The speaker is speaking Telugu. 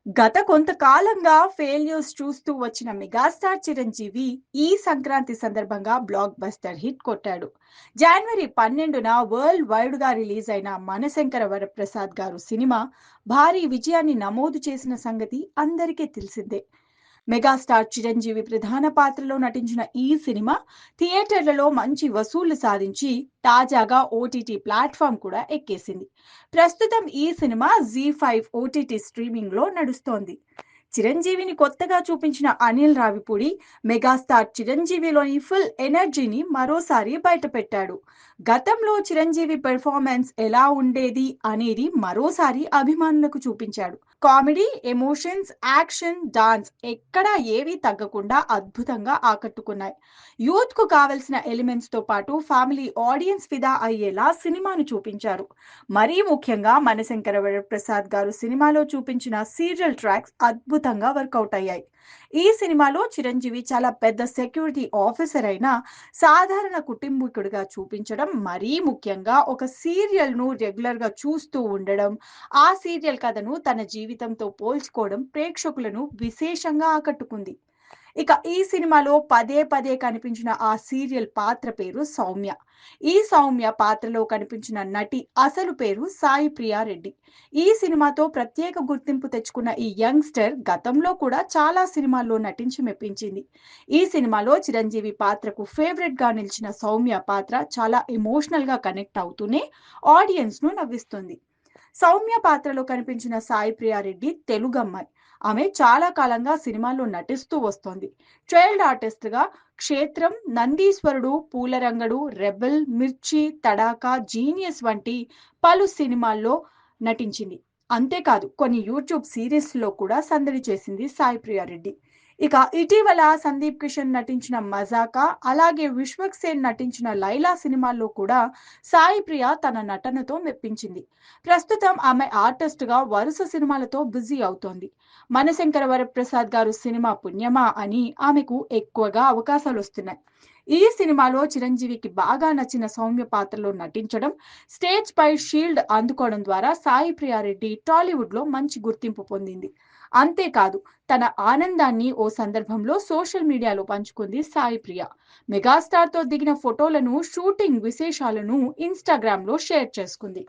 గత కొంతకాలంగా ఫెయిల్యూర్స్ చూస్తూ వచ్చిన మెగాస్టార్ చిరంజీవి ఈ సంక్రాంతి సందర్భంగా బ్లాక్ బస్టర్ హిట్ కొట్టాడు. జనవరి 12న వరల్డ్ వైడ్ గా రిలీజ్ అయిన మనశంకర వరప్రసాద్ గారు సినిమా భారీ విజయాన్ని నమోదు చేసిన సంగతి అందరికీ తెలిసిందే. మెగాస్టార్ చిరంజీవి ప్రధాన పాత్రలో నటించిన ఈ సినిమా థియేటర్లలో మంచి వసూళ్లు సాధించి తాజాగా ఓటీటీ ప్లాట్ఫామ్ కూడా ఎక్కేసింది. ప్రస్తుతం ఈ సినిమా జీ5 ఓటీటీ స్ట్రీమింగ్ లో నడుస్తోంది. చిరంజీవిని కొత్తగా చూపించిన అనిల్ రావిపూడి మెగాస్టార్ చిరంజీవిలోని ఫుల్ ఎనర్జీని మరోసారి బయటపెట్టాడు. గతంలో చిరంజీవి పెర్ఫార్మెన్స్ ఎలా ఉండేది అనేది మరోసారి అభిమానులకు చూపించాడు. కామెడీ, ఎమోషన్స్, యాక్షన్, డాన్స్ ఎక్కడా ఏవీ తగ్గకుండా అద్భుతంగా ఆకట్టుకున్నాయి. యూత్ కు కావలసిన ఎలిమెంట్స్ తో పాటు ఫ్యామిలీ ఆడియన్స్ ఫిదా అయ్యేలా సినిమాను చూపించారు. మరీ ముఖ్యంగా మనశంకర వరప్రసాద్ గారు సినిమాలో చూపించిన సీరియల్ ట్రాక్స్ అద్భుతంగా వర్కౌట్ అయ్యాయి. ఈ సినిమాలో చిరంజీవి చాలా పెద్ద సెక్యూరిటీ ఆఫీసర్ అయినా సాధారణ కుటుంబీకుడిగా చూపించడం, మరీ ముఖ్యంగా ఒక సీరియల్ ను రెగ్యులర్ గా చూస్తూ ఉండడం, ఆ సీరియల్ కథను తన జీవితంతో పోల్చుకోవడం ప్రేక్షకులను విశేషంగా ఆకట్టుకుంది. ఇక ఈ సినిమాలో పదే పదే కనిపించిన ఆ సీరియల్ పాత్ర పేరు సౌమ్య. ఈ సౌమ్య పాత్రలో కనిపించిన నటి అసలు పేరు సాయి ప్రియా రెడ్డి. ఈ సినిమాతో ప్రత్యేక గుర్తింపు తెచ్చుకున్న ఈ యంగ్స్టర్ గతంలో కూడా చాలా సినిమాల్లో నటించి మెప్పించింది. ఈ సినిమాలో చిరంజీవి పాత్రకు ఫేవరెట్ గా నిలిచిన సౌమ్య పాత్ర చాలా ఎమోషనల్ గా కనెక్ట్ అవుతూనే ఆడియన్స్ ను నవ్విస్తుంది. సౌమ్య పాత్రలో కనిపించిన సాయి ప్రియారెడ్డి తెలుగు అమ్మాయి. ఆమె చాలా కాలంగా సినిమాల్లో నటిస్తూ వస్తోంది. చైల్డ్ ఆర్టిస్ట్ గా క్షేత్రం, నందీశ్వరుడు, పూలరంగడు, రెబెల్, మిర్చి, తడాకా, జీనియస్ వంటి పలు సినిమాల్లో నటించింది. అంతేకాదు కొన్ని యూట్యూబ్ సిరీస్ లో కూడా సందడి చేసింది సాయి ప్రియారెడ్డి. ఇక ఇటీవల సందీప్ కిషన్ నటించిన మజాకా, అలాగే విశ్వక్ సేన్ నటించిన లైలా సినిమాల్లో కూడా సాయి ప్రియ తన నటనతో మెప్పించింది. ప్రస్తుతం ఆమె ఆర్టిస్ట్ గా వరుస సినిమాలతో బిజీ అవుతోంది. మనశంకర వరప్రసాద్ గారు సినిమా పుణ్యమా అని ఆమెకు ఎక్కువగా అవకాశాలు వస్తున్నాయి. ఈ సినిమాలో చిరంజీవికి బాగా నచ్చిన సౌమ్య పాత్రలో నటించడం, స్టేజ్ పై షీల్డ్ అందుకోవడం ద్వారా సాయి ప్రియారెడ్డి టాలీవుడ్ లో మంచి గుర్తింపు పొందింది. అంతేకాదు తన ఆనందాన్ని ఓ సందర్భంలో సోషల్ మీడియాలో పంచుకుంది సాయి ప్రియ. మెగాస్టార్ తో దిగిన ఫోటోలను, షూటింగ్ విశేషాలను ఇన్స్టాగ్రామ్ లో షేర్ చేసుకుంది.